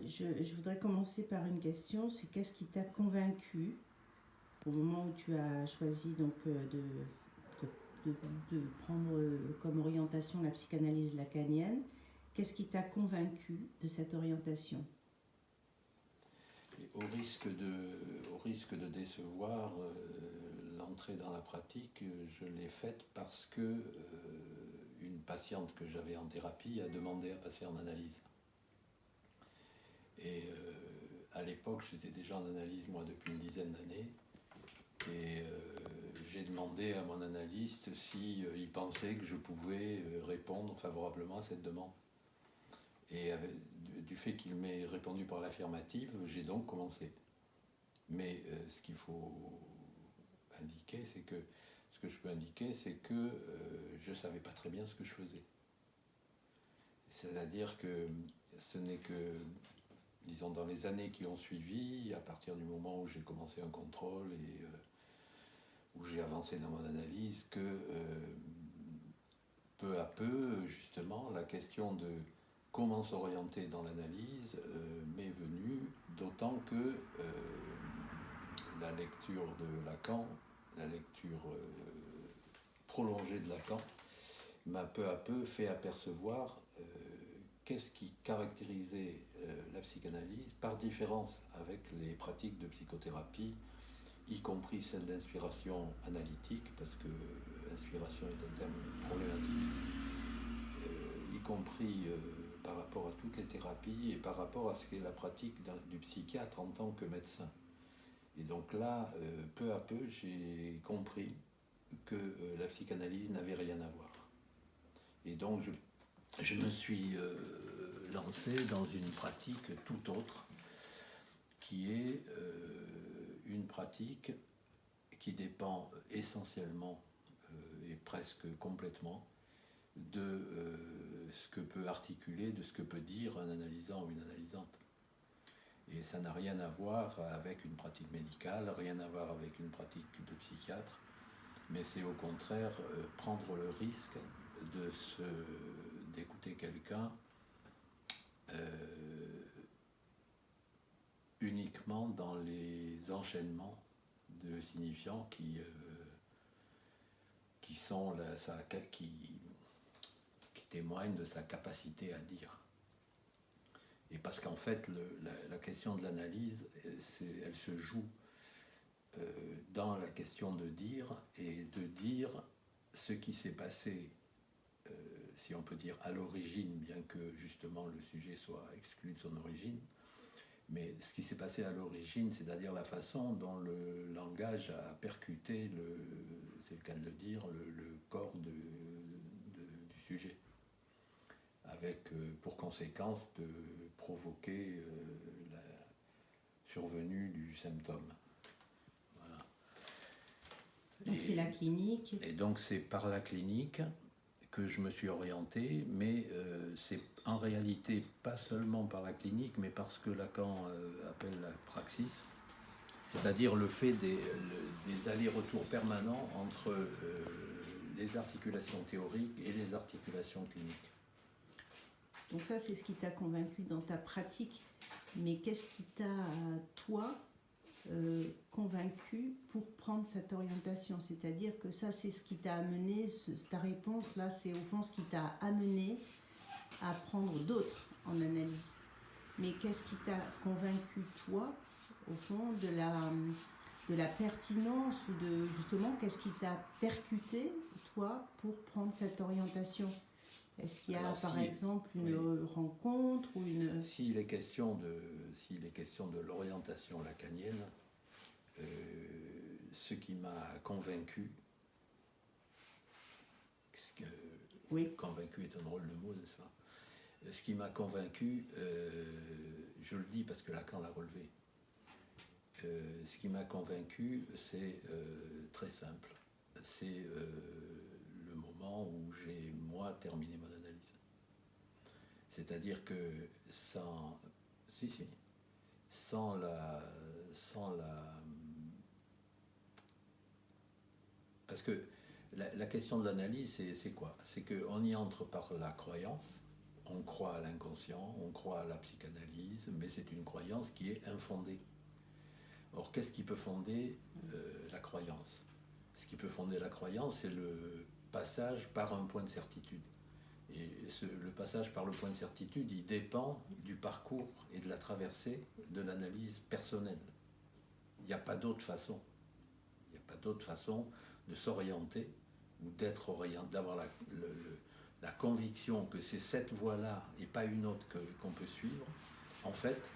je voudrais commencer par une question, c'est qu'est-ce qui t'a convaincu au moment où tu as choisi donc de, de prendre comme orientation la psychanalyse lacanienne? Qu'est-ce qui t'a convaincu de cette orientation? Et au risque de décevoir, l'entrée dans la pratique, je l'ai faite parce que une patiente que j'avais en thérapie a demandé à passer en analyse. Et à l'époque, j'étais déjà en analyse, moi, depuis une dizaine d'années. Et j'ai demandé à mon analyste si il pensait que je pouvais répondre favorablement à cette demande. Et du fait qu'il m'ait répondu par l'affirmative, j'ai donc commencé. Mais ce qu'il faut indiquer, c'est que ce que je peux indiquer, c'est que je ne savais pas très bien ce que je faisais. C'est-à-dire que ce n'est que, disons, dans les années qui ont suivi, à partir du moment où j'ai commencé un contrôle et où j'ai avancé dans mon analyse, que peu à peu, justement, la question de comment s'orienter dans l'analyse m'est venue, d'autant que la lecture de Lacan, la lecture prolongée de Lacan, m'a peu à peu fait apercevoir qu'est-ce qui caractérisait la psychanalyse par différence avec les pratiques de psychothérapie, y compris celle d'inspiration analytique, parce que inspiration est un terme problématique, y compris par rapport à toutes les thérapies et par rapport à ce qu'est la pratique du psychiatre en tant que médecin. Et donc là, peu à peu, j'ai compris que la psychanalyse n'avait rien à voir. Et donc je me suis lancé dans une pratique tout autre, qui est une pratique qui dépend essentiellement et presque complètement de ce que peut articuler, de ce que peut dire un analysant ou une analysante. Et ça n'a rien à voir avec une pratique médicale, rien à voir avec une pratique de psychiatre, mais c'est au contraire prendre le risque d'écouter quelqu'un uniquement dans les enchaînements de signifiants qui témoignent de sa capacité à dire. Et parce qu'en fait, la question de l'analyse, elle se joue dans la question de dire, et de dire ce qui s'est passé, si on peut dire à l'origine, bien que justement le sujet soit exclu de son origine, mais ce qui s'est passé à l'origine, c'est-à-dire la façon dont le langage a percuté, c'est le cas de le dire, le corps du sujet, avec pour conséquence de provoquer la survenue du symptôme. Voilà. Donc c'est la clinique. Et donc c'est par la clinique que je me suis orienté, mais c'est en réalité pas seulement par la clinique, mais parce que Lacan appelle la praxis, c'est-à-dire le fait des allers-retours permanents entre les articulations théoriques et les articulations cliniques. Donc ça, c'est ce qui t'a convaincu dans ta pratique. Mais qu'est-ce qui t'a, toi, convaincu pour prendre cette orientation? C'est-à-dire que ça, c'est ce qui t'a amené, ta réponse, là, c'est au fond ce qui t'a amené à prendre d'autres en analyse. Mais qu'est-ce qui t'a convaincu, toi, au fond, de la pertinence ou de, justement, qu'est-ce qui t'a percuté, toi, pour prendre cette orientation? Est-ce qu'il y a, alors, par exemple, une rencontre ou une... S'il est question de l'orientation lacanienne, ce qui m'a convaincu, convaincu est un drôle de mot, n'est-ce pas? Ce qui m'a convaincu, je le dis parce que Lacan l'a relevé, ce qui m'a convaincu, c'est très simple. C'est le moment où j'ai, moi, terminé mon analyse. C'est-à-dire que sans la... Parce que la question de l'analyse, c'est quoi? C'est qu'on y entre par la croyance, on croit à l'inconscient, on croit à la psychanalyse, mais c'est une croyance qui est infondée. Or, qu'est-ce qui peut fonder la croyance? Ce qui peut fonder la croyance, c'est le passage par un point de certitude. Et le passage par le point de certitude, il dépend du parcours et de la traversée de l'analyse personnelle. Il n'y a pas d'autre façon. Il n'y a pas d'autre façon de s'orienter ou d'être orienté, d'avoir la conviction que c'est cette voie-là et pas une autre qu'on peut suivre. En fait,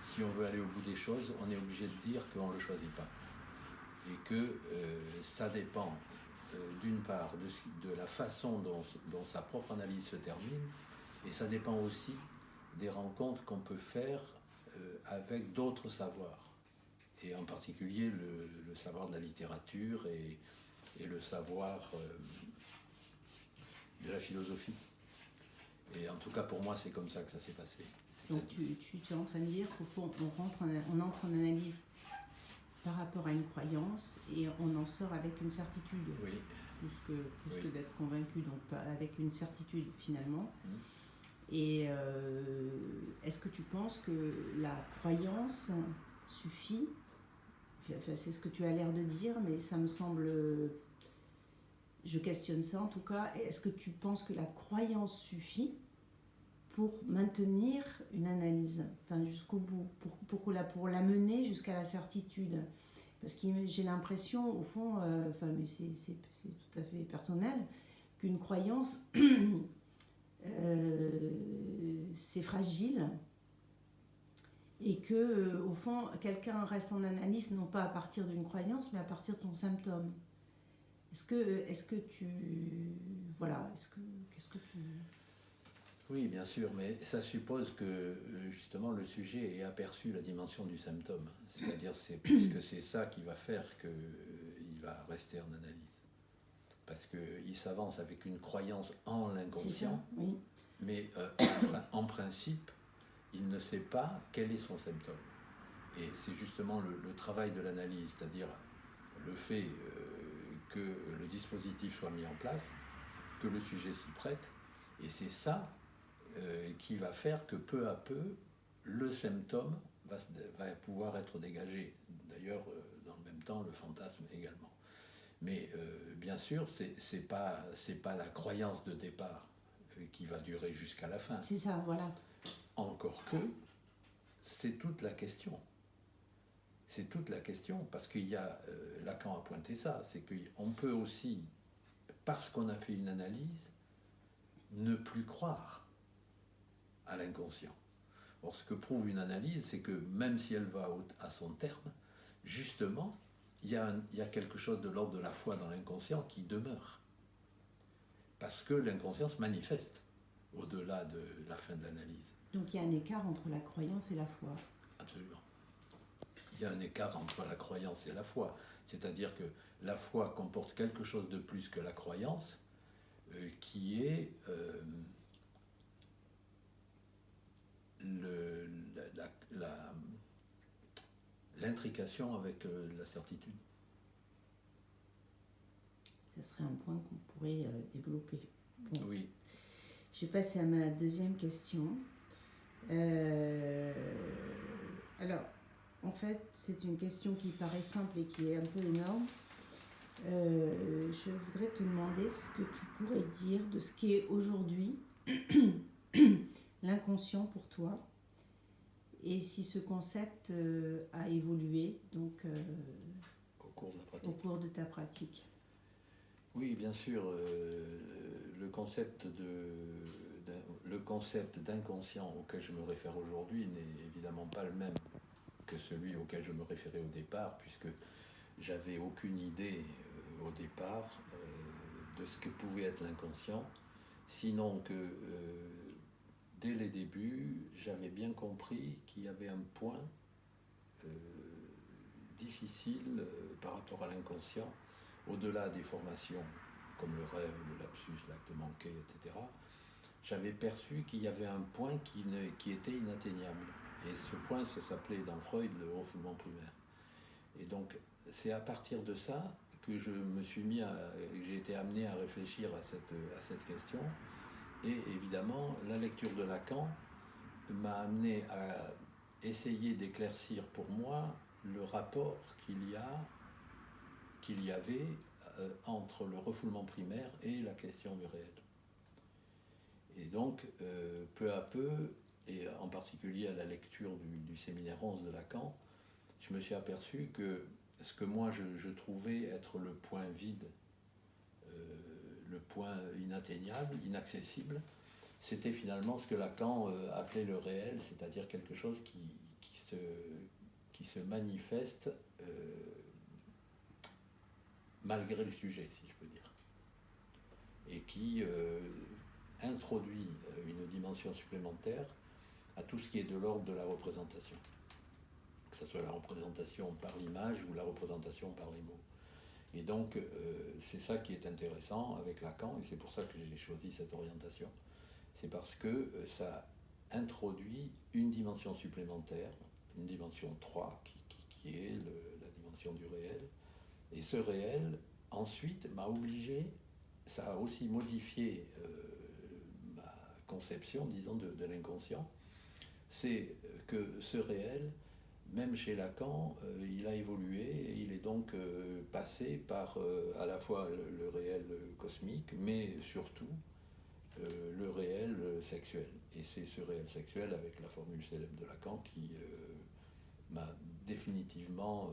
si on veut aller au bout des choses, on est obligé de dire qu'on ne le choisit pas. Et que ça dépend d'une part de la façon dont sa propre analyse se termine, et ça dépend aussi des rencontres qu'on peut faire avec d'autres savoirs, et en particulier le savoir de la littérature et le savoir de la philosophie. Et en tout cas pour moi c'est comme ça que ça s'est passé. Donc tu es en train de dire qu'au fond on entre en analyse par rapport à une croyance et on en sort avec une certitude. Oui. Plus que d'être convaincu, donc avec une certitude finalement. Et est-ce que tu penses que la croyance suffit? Enfin, c'est ce que tu as l'air de dire, mais ça me semble... Je questionne ça en tout cas. Est-ce que tu penses que la croyance suffit pour maintenir une analyse, enfin jusqu'au bout, pour la mener jusqu'à la certitude? Parce que j'ai l'impression, au fond, mais c'est tout à fait personnel, qu'une croyance, c'est fragile, et que, au fond, quelqu'un reste en analyse non pas à partir d'une croyance, mais à partir de ton symptôme. Est-ce que tu... Voilà, qu'est-ce que tu... Oui, bien sûr, mais ça suppose que justement le sujet ait aperçu la dimension du symptôme. C'est-à-dire, puisque c'est ça qui va faire qu'il va rester en analyse. Parce qu'il s'avance avec une croyance en l'inconscient, oui. Mais en principe, il ne sait pas quel est son symptôme. Et c'est justement le travail de l'analyse, c'est-à-dire le fait que le dispositif soit mis en place, que le sujet s'y prête, et c'est ça qui va faire que peu à peu, le symptôme va pouvoir être dégagé. D'ailleurs, dans le même temps, le fantasme également. Mais bien sûr, c'est pas la croyance de départ qui va durer jusqu'à la fin. C'est ça, voilà. Encore que, c'est toute la question. C'est toute la question, parce qu'il y a, Lacan a pointé ça, c'est qu'on peut aussi, parce qu'on a fait une analyse, ne plus croire à l'inconscient. Or, ce que prouve une analyse, c'est que même si elle va à son terme, justement, il y a quelque chose de l'ordre de la foi dans l'inconscient qui demeure. Parce que l'inconscient se manifeste au-delà de la fin de l'analyse. Donc il y a un écart entre la croyance et la foi. Absolument. Il y a un écart entre la croyance et la foi. C'est-à-dire que la foi comporte quelque chose de plus que la croyance, qui est l'intrication avec la certitude. Ce serait un point qu'on pourrait développer. Bon. Oui. Je vais passer à ma deuxième question. Alors, en fait, c'est une question qui paraît simple et qui est un peu énorme. Je voudrais te demander ce que tu pourrais dire de ce qui est aujourd'hui l'inconscient pour toi, et si ce concept a évolué donc, au cours de ta pratique. Oui, bien sûr, le concept d'inconscient auquel je me réfère aujourd'hui n'est évidemment pas le même que celui auquel je me référais au départ, puisque j'avais aucune idée au départ de ce que pouvait être l'inconscient, sinon que dès les débuts, j'avais bien compris qu'il y avait un point difficile par rapport à l'inconscient, au-delà des formations comme le rêve, le lapsus, l'acte manqué, etc. J'avais perçu qu'il y avait un point qui était inatteignable. Et ce point, ça s'appelait dans Freud le refoulement primaire. Et donc, c'est à partir de ça que j'ai été amené à réfléchir à cette question, Et évidemment, la lecture de Lacan m'a amené à essayer d'éclaircir pour moi le rapport qu'il y avait entre le refoulement primaire et la question du réel. Et donc, peu à peu, et en particulier à la lecture du séminaire 11 de Lacan, je me suis aperçu que ce que moi je trouvais être le point vide, le point inatteignable, inaccessible, c'était finalement ce que Lacan appelait le réel, c'est-à-dire quelque chose qui se manifeste malgré le sujet, si je peux dire, et qui introduit une dimension supplémentaire à tout ce qui est de l'ordre de la représentation, que ce soit la représentation par l'image ou la représentation par les mots. Et donc, c'est ça qui est intéressant avec Lacan, et c'est pour ça que j'ai choisi cette orientation. C'est parce que ça introduit une dimension supplémentaire, une dimension 3, qui est la dimension du réel. Et ce réel, ensuite, m'a obligé, ça a aussi modifié ma conception, disons, de l'inconscient. C'est que ce réel, même chez Lacan, il a évolué et il est donc passé par à la fois le réel cosmique, mais surtout le réel sexuel. Et c'est ce réel sexuel, avec la formule célèbre de Lacan, qui m'a définitivement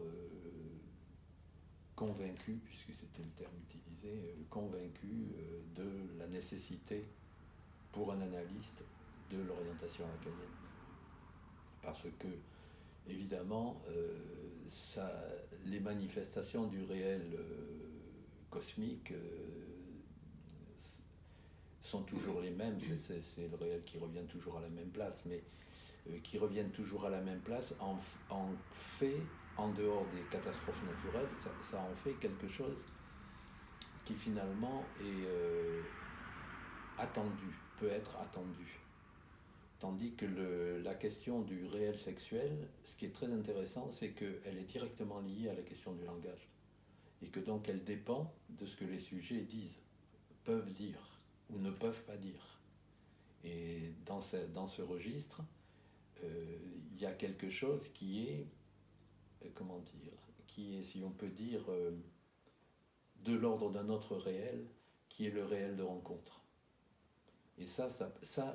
convaincu, puisque c'était le terme utilisé, convaincu de la nécessité pour un analyste de l'orientation lacanienne. Parce que, évidemment, les manifestations du réel cosmique sont toujours les mêmes, c'est le réel qui revient toujours à la même place, mais qui reviennent toujours à la même place en fait, en dehors des catastrophes naturelles, ça en fait quelque chose qui finalement est attendu, peut être attendu. Tandis que la question du réel sexuel, ce qui est très intéressant, c'est qu'elle est directement liée à la question du langage. Et que donc elle dépend de ce que les sujets disent, peuvent dire ou ne peuvent pas dire. Et dans ce registre, il y a quelque chose qui est, qui est, si on peut dire, de l'ordre d'un autre réel, qui est le réel de rencontre. Et ça,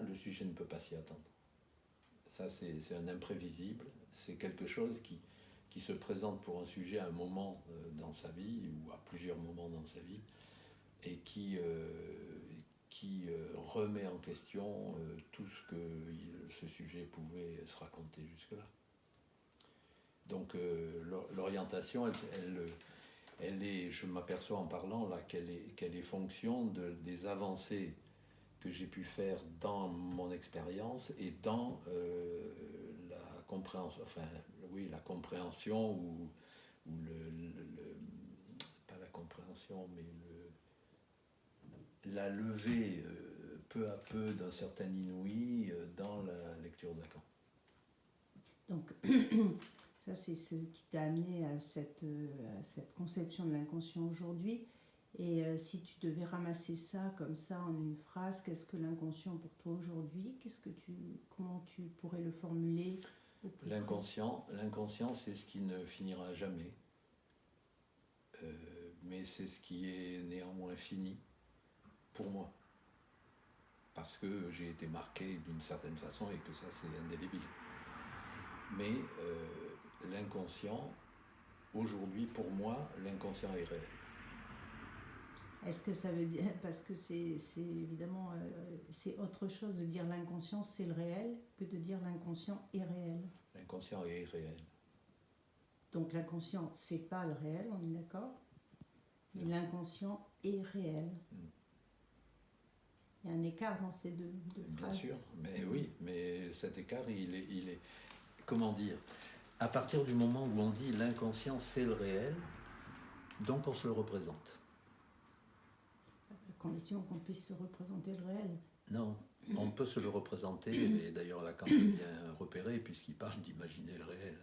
le sujet ne peut pas s'y attendre. Ça, c'est un imprévisible, c'est quelque chose qui se présente pour un sujet à un moment dans sa vie, ou à plusieurs moments dans sa vie, et qui remet en question tout ce que ce sujet pouvait se raconter jusque-là. Donc l'orientation, elle est, je m'aperçois en parlant là qu'elle est fonction des avancées que j'ai pu faire dans mon expérience et dans la compréhension, la compréhension ou pas la compréhension, mais la levée peu à peu d'un certain inouï dans la lecture de Lacan. Donc, ça c'est ce qui t'a amené à cette conception de l'inconscient aujourd'hui. Et si tu devais ramasser ça comme ça en une phrase, qu'est-ce que l'inconscient pour toi aujourd'hui ? Comment tu pourrais le formuler ? L'inconscient, c'est ce qui ne finira jamais, mais c'est ce qui est néanmoins fini pour moi, parce que j'ai été marqué d'une certaine façon et que ça c'est indélébile. Mais l'inconscient, aujourd'hui pour moi, l'inconscient est réel. Est-ce que ça veut dire, parce que c'est évidemment, c'est autre chose de dire l'inconscient c'est le réel que de dire l'inconscient est réel. L'inconscient est réel. Donc l'inconscient c'est pas le réel, on est d'accord ? Mais l'inconscient est réel. Il y a un écart dans ces deux phrases. Bien sûr, mais oui, mais cet écart, il est, comment dire, à partir du moment où on dit l'inconscient c'est le réel, donc on se le représente. À condition qu'on puisse se représenter le réel. Non, on peut se le représenter, et d'ailleurs Lacan a bien repéré puisqu'il parle d'imaginer le réel.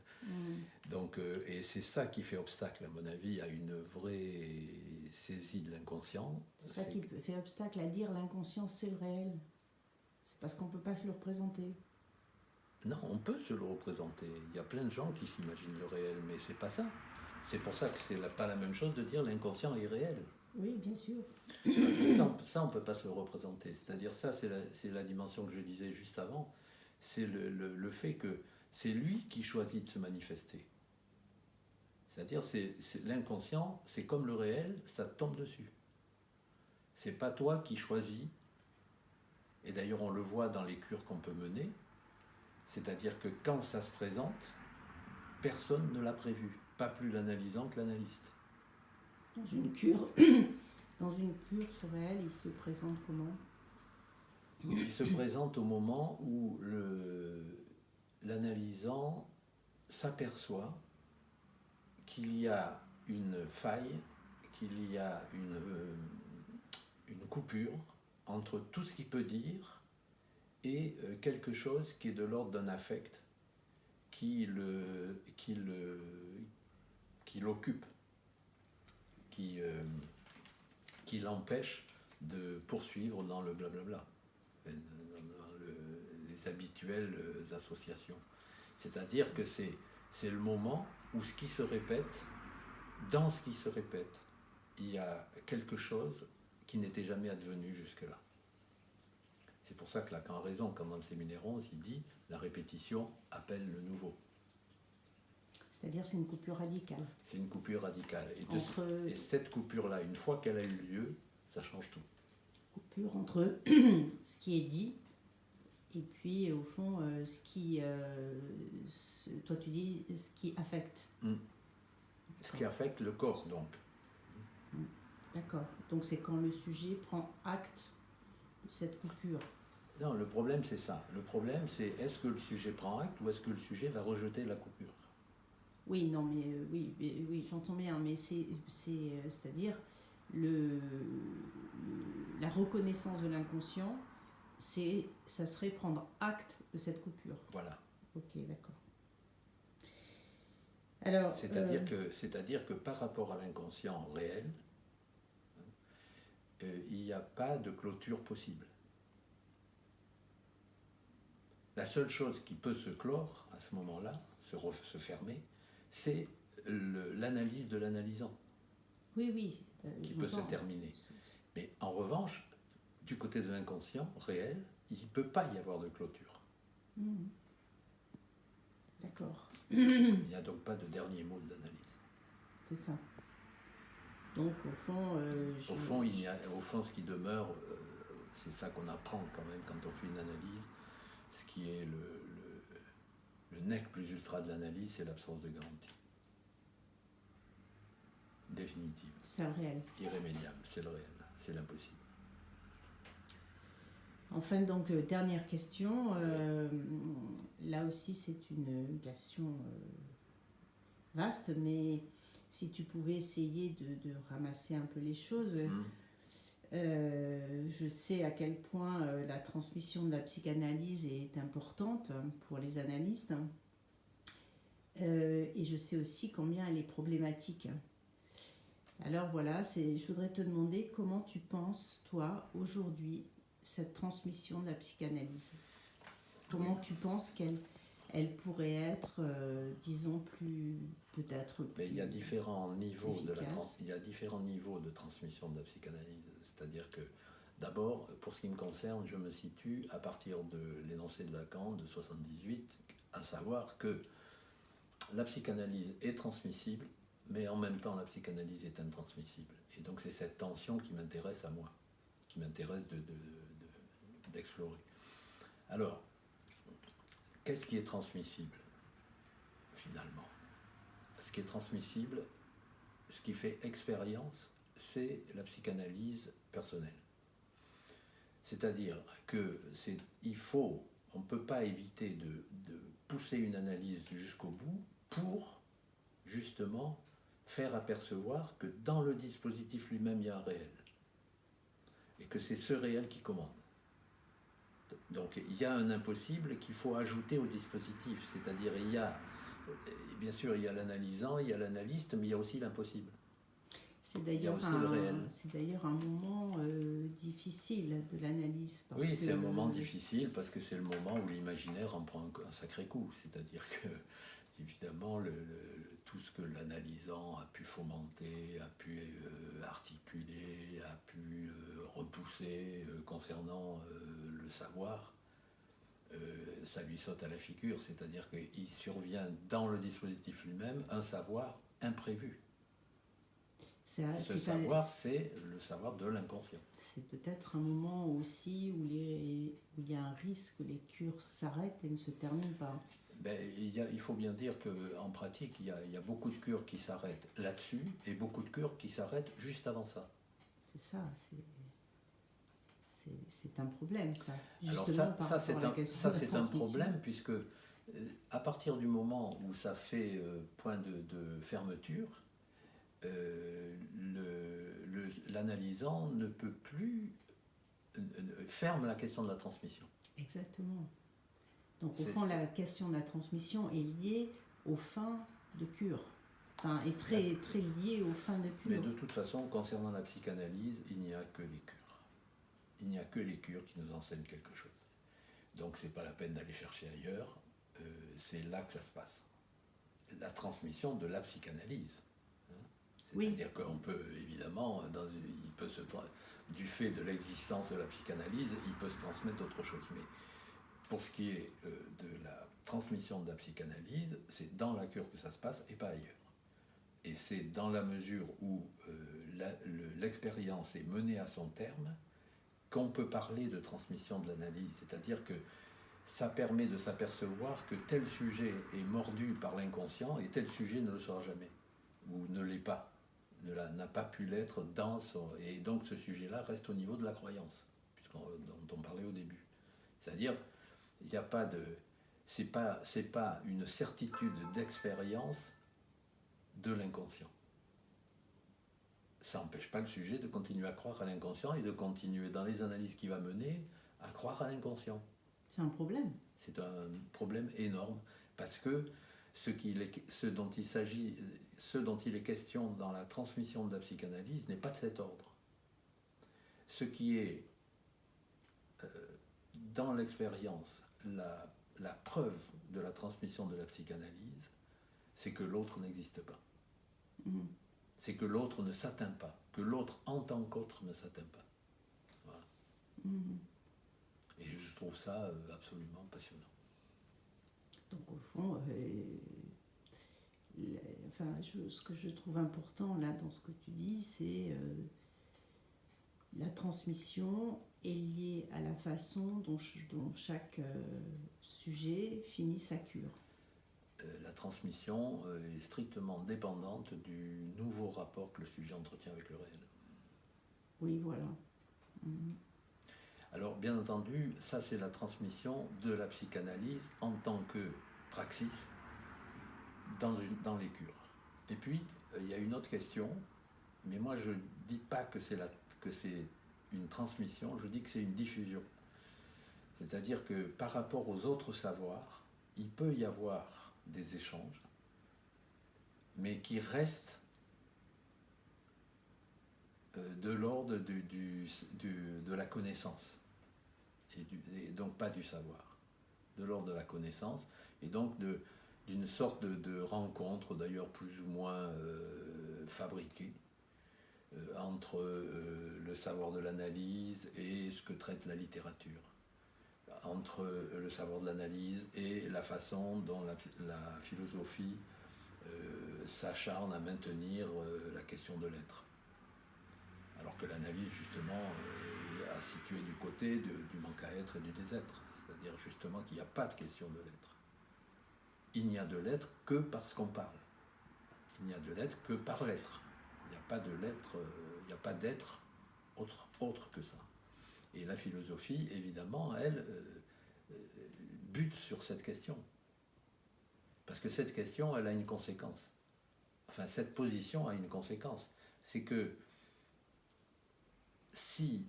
Donc, et c'est ça qui fait obstacle, à mon avis, à une vraie saisie de l'inconscient. C'est ça qui fait obstacle à dire l'inconscient c'est le réel. parce qu'on ne peut pas se le représenter. Non, on peut se le représenter. Il y a plein de gens qui s'imaginent le réel, mais c'est pas ça. C'est pour ça que c'est pas la même chose de dire l'inconscient est réel. Oui, bien sûr. Parce que ça on ne peut pas se le représenter. C'est-à-dire ça, c'est la dimension que je disais juste avant. C'est le fait que c'est lui qui choisit de se manifester. C'est-à-dire c'est l'inconscient, c'est comme le réel, ça tombe dessus. C'est pas toi qui choisis. Et d'ailleurs, on le voit dans les cures qu'on peut mener. C'est-à-dire que quand ça se présente, personne ne l'a prévu. Pas plus l'analysant que l'analyste. Dans une cure, ce réel, il se présente comment? Il se présente au moment où l'analysant s'aperçoit qu'il y a une faille, qu'il y a une coupure entre tout ce qu'il peut dire et quelque chose qui est de l'ordre d'un affect qui l'occupe, qui l'empêche de poursuivre dans le blablabla, dans les habituelles associations. C'est-à-dire que c'est le moment où ce qui se répète, dans ce qui se répète, il y a quelque chose qui n'était jamais advenu jusque-là. C'est pour ça que Lacan a raison, quand dans le séminaire 11, il dit « la répétition appelle le nouveau ». C'est-à-dire c'est une coupure radicale. C'est une coupure radicale. Et cette coupure-là, une fois qu'elle a eu lieu, ça change tout. Coupure entre ce qui est dit et puis au fond ce qui... toi tu dis ce qui affecte. Ce qui affecte le corps, donc. D'accord. Donc c'est quand le sujet prend acte de cette coupure. Non, le problème c'est ça. Le problème c'est est-ce que le sujet prend acte ou est-ce que le sujet va rejeter la coupure? Oui, non, mais oui, j'entends bien, mais c'est-à-dire la reconnaissance de l'inconscient, ça serait prendre acte de cette coupure. Voilà. Ok, d'accord. Alors, c'est-à-dire que par rapport à l'inconscient réel, il n'y a pas de clôture possible. La seule chose qui peut se clore à ce moment-là, se fermer, c'est l'analyse de l'analysant. Oui. Qui peut se terminer. Mais en revanche, du côté de l'inconscient réel, il ne peut pas y avoir de clôture. D'accord. Il n'y a donc pas de dernier mot d'analyse. C'est ça. Donc au fond... au fond, ce qui demeure, c'est ça qu'on apprend quand même quand on fait une analyse. Ce qui est le nec plus ultra de l'analyse, c'est l'absence de garantie. Définitive. C'est le réel. Irrémédiable, c'est le réel, c'est l'impossible. Enfin, donc, dernière question. Là aussi, c'est une question vaste, mais si tu pouvais essayer de ramasser un peu les choses. Je sais à quel point la transmission de la psychanalyse est importante pour les analystes. Et je sais aussi combien elle est problématique. Alors voilà, je voudrais te demander comment tu penses, toi, aujourd'hui, cette transmission de la psychanalyse. Comment tu penses qu'elle pourrait être, disons, peut-être plus il y a différents niveaux efficace. il y a différents niveaux de transmission de la psychanalyse. C'est-à-dire que, d'abord, pour ce qui me concerne, je me situe à partir de l'énoncé de Lacan de 78, à savoir que la psychanalyse est transmissible, mais en même temps la psychanalyse est intransmissible. Et donc c'est cette tension qui m'intéresse à moi, qui m'intéresse d'explorer. Alors, qu'est-ce qui est transmissible, finalement? Ce qui est transmissible, ce qui fait expérience, c'est la psychanalyse personnelle. C'est-à-dire que on ne peut pas éviter de pousser une analyse jusqu'au bout pour, justement, faire apercevoir que dans le dispositif lui-même, il y a un réel. Et que c'est ce réel qui commande. Donc il y a un impossible qu'il faut ajouter au dispositif. C'est-à-dire, bien sûr, il y a l'analysant, il y a l'analyste, mais il y a aussi l'impossible. Il y a aussi le réel. C'est d'ailleurs un moment difficile de l'analyse. Oui, c'est un moment difficile parce que c'est le moment où l'imaginaire en prend un sacré coup. C'est-à-dire que, évidemment, tout ce que l'analysant a pu fomenter, a pu articuler, a pu repousser concernant le savoir, ça lui saute à la figure. C'est-à-dire qu'il survient dans le dispositif lui-même un savoir imprévu. Ce savoir, c'est le savoir de l'inconscient. C'est peut-être un moment aussi où il y a un risque que les cures s'arrêtent et ne se terminent pas. Il faut bien dire qu'en pratique, il y a beaucoup de cures qui s'arrêtent là-dessus et beaucoup de cures qui s'arrêtent juste avant ça. C'est ça, c'est un problème, ça. Alors ça c'est un problème puisque à partir du moment où ça fait point de fermeture, l'analysant ne peut plus ferme la question de la transmission. Exactement. Donc au fond, la question de la transmission est liée aux fins de cure. Enfin, est très, très liée aux fins de cure. Mais de toute façon, concernant la psychanalyse, il n'y a que les cures. Il n'y a que les cures qui nous enseignent quelque chose. Donc c'est pas la peine d'aller chercher ailleurs. C'est là que ça se passe. La transmission de la psychanalyse. C'est-à-dire qu'on peut, évidemment, du fait de l'existence de la psychanalyse, il peut se transmettre autre chose. Mais pour ce qui est de la transmission de la psychanalyse, c'est dans la cure que ça se passe et pas ailleurs. Et c'est dans la mesure où l'expérience est menée à son terme qu'on peut parler de transmission de l'analyse. C'est-à-dire que ça permet de s'apercevoir que tel sujet est mordu par l'inconscient et tel sujet ne le sera jamais, ou ne l'est pas. N'a pas pu l'être et donc ce sujet-là reste au niveau de la croyance, dont on parlait au début. C'est-à-dire, il n'y a pas c'est pas une certitude d'expérience de l'inconscient. Ça n'empêche pas le sujet de continuer à croire à l'inconscient et de continuer dans les analyses qu'il va mener à croire à l'inconscient. C'est un problème. C'est un problème énorme parce que ce dont il est question dans la transmission de la psychanalyse n'est pas de cet ordre. Ce qui est dans l'expérience la preuve de la transmission de la psychanalyse, c'est que l'autre n'existe pas. C'est que l'autre ne s'atteint pas, que l'autre en tant qu'autre ne s'atteint pas. Voilà. Et je trouve ça absolument passionnant. Donc au fond, ce que je trouve important là dans ce que tu dis, c'est la transmission est liée à la façon dont chaque sujet finit sa cure. La transmission est strictement dépendante du nouveau rapport que le sujet entretient avec le réel. Oui, voilà. Alors, bien entendu, ça c'est la transmission de la psychanalyse en tant que praxis dans les cures. Et puis, il y a une autre question, mais moi je ne dis pas que c'est une transmission, je dis que c'est une diffusion. C'est-à-dire que par rapport aux autres savoirs, il peut y avoir des échanges, mais qui restent de l'ordre de la connaissance, et donc pas du savoir, de l'ordre de la connaissance, et donc d'une sorte de rencontre, d'ailleurs plus ou moins fabriquée, entre le savoir de l'analyse et ce que traite la littérature, entre le savoir de l'analyse et la façon dont la philosophie s'acharne à maintenir la question de l'être. Alors que l'analyse, justement, est à situer du côté du manque à être et du désêtre. C'est-à-dire, justement, qu'il n'y a pas de question de l'être. Il n'y a de l'être que parce qu'on parle. Il n'y a de l'être que par l'être. Il n'y a pas de l'être, il n'y a pas d'être autre que ça. Et la philosophie, évidemment, elle, bute sur cette question. Parce que cette question, elle a une conséquence. Enfin, cette position a une conséquence. C'est que si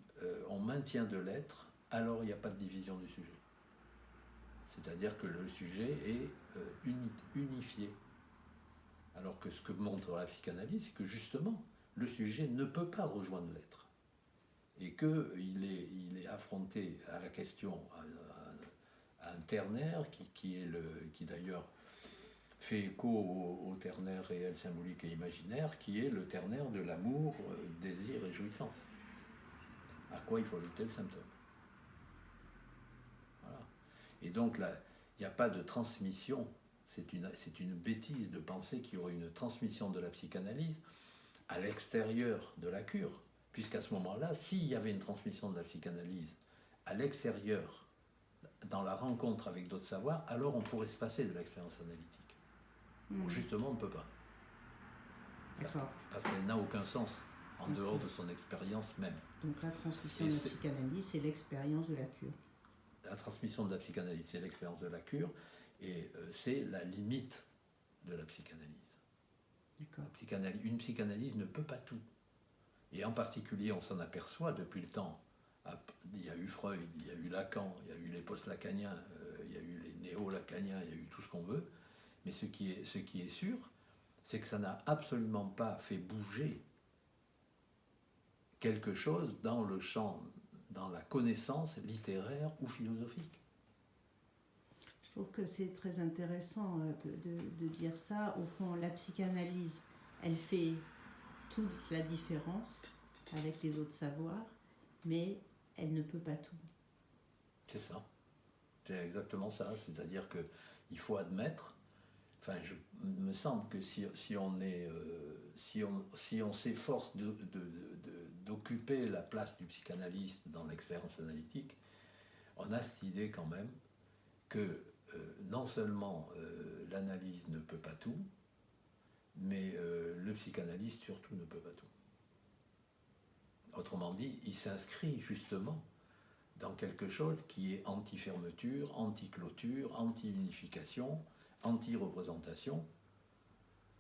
on maintient de l'être, alors il n'y a pas de division du sujet. C'est-à-dire que le sujet est unifié. Alors que ce que montre la psychanalyse, c'est que justement, le sujet ne peut pas rejoindre l'être. Et qu'il est affronté à la question, à un ternaire qui d'ailleurs fait écho au ternaire réel, symbolique et imaginaire, qui est le ternaire de l'amour, désir et jouissance. À quoi il faut ajouter le symptôme. Voilà. Et donc là, il n'y a pas de transmission. C'est une bêtise de penser qu'il y aurait une transmission de la psychanalyse à l'extérieur de la cure, puisqu'à ce moment-là, s'il y avait une transmission de la psychanalyse à l'extérieur, dans la rencontre avec d'autres savoirs, alors on pourrait se passer de l'expérience analytique. Bon, justement, on ne peut pas. Parce qu'elle n'a aucun sens en dehors de son expérience même. Donc la transmission de la psychanalyse, c'est l'expérience de la cure. La transmission de la psychanalyse, c'est l'expérience de la cure, et c'est la limite de la psychanalyse. Une psychanalyse ne peut pas tout. Et en particulier, on s'en aperçoit depuis le temps. Il y a eu Freud, il y a eu Lacan, il y a eu les post-lacaniens, il y a eu les néo-lacaniens, il y a eu tout ce qu'on veut. Mais ce qui est sûr, c'est que ça n'a absolument pas fait bouger quelque chose dans le champ, dans la connaissance littéraire ou philosophique. Je trouve que c'est très intéressant de dire ça. Au fond, la psychanalyse, elle fait toute la différence avec les autres savoirs, mais elle ne peut pas tout. C'est ça. C'est exactement ça. C'est-à-dire qu'il faut admettre, il me semble que si on s'efforce d'occuper la place du psychanalyste dans l'expérience analytique, on a cette idée quand même que non seulement l'analyse ne peut pas tout, mais le psychanalyste surtout ne peut pas tout. Autrement dit, il s'inscrit justement dans quelque chose qui est anti-fermeture, anti-clôture, anti-unification, anti-représentation,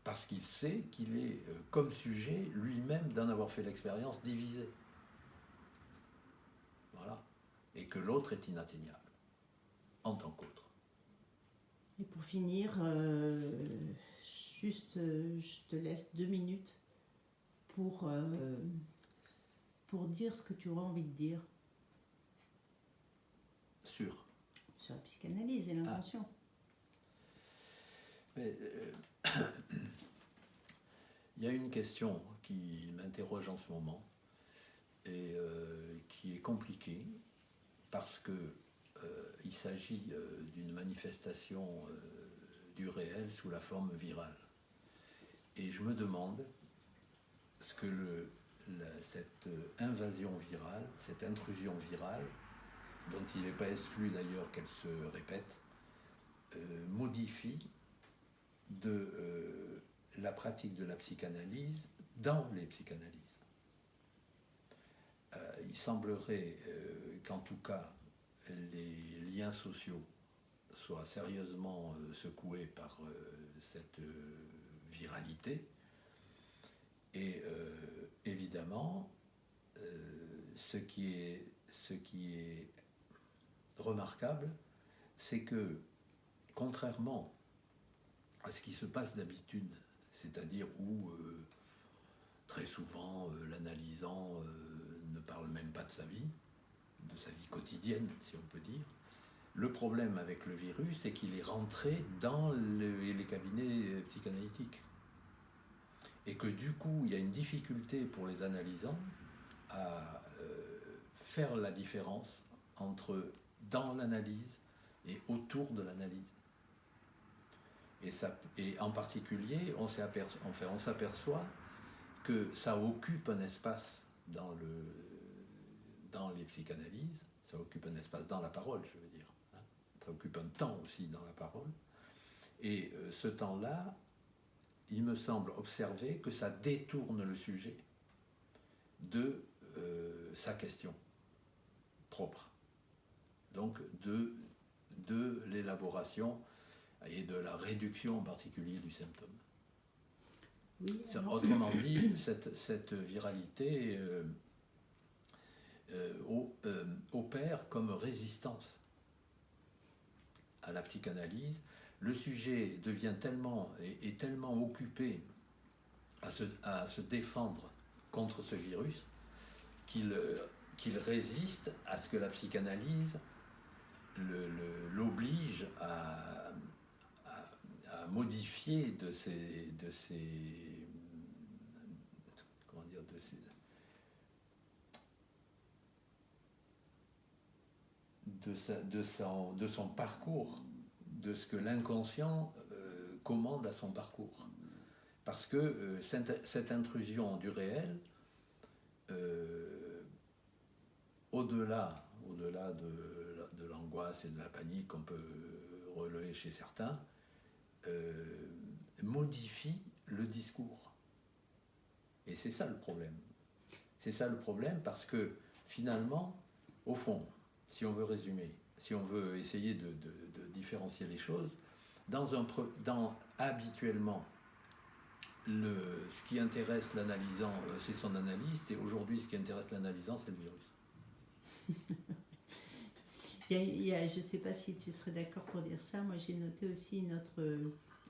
parce qu'il sait qu'il est, comme sujet, lui-même d'en avoir fait l'expérience, divisé. Voilà. Et que l'autre est inatteignable, en tant qu'autre. Et pour finir, juste, je te laisse 2 minutes pour dire ce que tu auras envie de dire. Sur la psychanalyse et l'intention. Il y a une question qui m'interroge en ce moment et qui est compliquée parce que il s'agit d'une manifestation du réel sous la forme virale. Et je me demande ce que cette invasion virale, cette intrusion virale, dont il n'est pas exclu d'ailleurs qu'elle se répète, modifie de la pratique de la psychanalyse dans les psychanalyses. Il semblerait qu'en tout cas, les liens sociaux soient sérieusement secoués par cette viralité. Et évidemment, ce qui est remarquable, c'est que, contrairement à ce qui se passe d'habitude, c'est-à-dire où très souvent l'analysant ne parle même pas de sa vie quotidienne, si on peut dire, le problème avec le virus, c'est qu'il est rentré dans les cabinets psychanalytiques. Et que du coup, il y a une difficulté pour les analysants à faire la différence entre dans l'analyse et autour de l'analyse. Et en particulier, on s'aperçoit que ça occupe un espace dans les psychanalyses, ça occupe un espace dans la parole, je veux dire. Ça occupe un temps aussi dans la parole. Et ce temps-là, il me semble observer que ça détourne le sujet de sa question propre. Donc de l'élaboration et de la réduction en particulier du symptôme. Oui, autrement dit, cette viralité opère comme résistance à la psychanalyse. Le sujet est tellement occupé à se défendre contre ce virus qu'il résiste à ce que la psychanalyse l'oblige à modifier de son parcours, de ce que l'inconscient commande à son parcours. Parce que cette intrusion du réel, au-delà de l'angoisse et de la panique qu'on peut relever chez certains, modifie le discours. Et c'est ça le problème. C'est ça le problème parce que finalement, au fond, si on veut résumer, si on veut essayer de différencier les choses, habituellement, ce qui intéresse l'analysant, c'est son analyste, et aujourd'hui, ce qui intéresse l'analysant, c'est le virus. Je ne sais pas si tu serais d'accord pour dire ça. Moi, j'ai noté aussi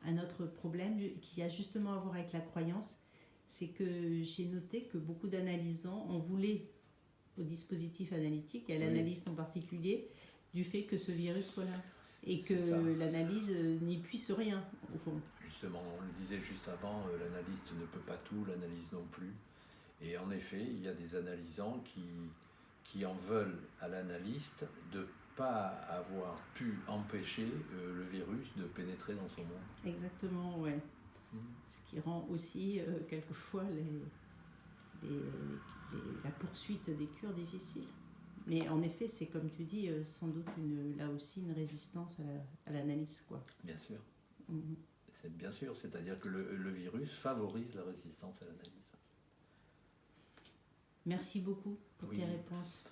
un autre problème qui a justement à voir avec la croyance. C'est que j'ai noté que beaucoup d'analysants en voulaient au dispositif analytique, et à l'analyste en particulier, du fait que ce virus soit là. Et que l'analyse n'y puisse rien, au fond. Justement, on le disait juste avant, l'analyste ne peut pas tout, l'analyse non plus. Et en effet, il y a des analysants qui en veulent à l'analyste de ne pas avoir pu empêcher le virus de pénétrer dans son monde. Exactement, ouais. Ce qui rend aussi, quelquefois, la poursuite des cures difficile. Mais en effet, c'est comme tu dis, sans doute là aussi une résistance à l'analyse, quoi. Bien sûr. Bien sûr, c'est-à-dire que le virus favorise la résistance à l'analyse. Merci beaucoup pour tes réponses.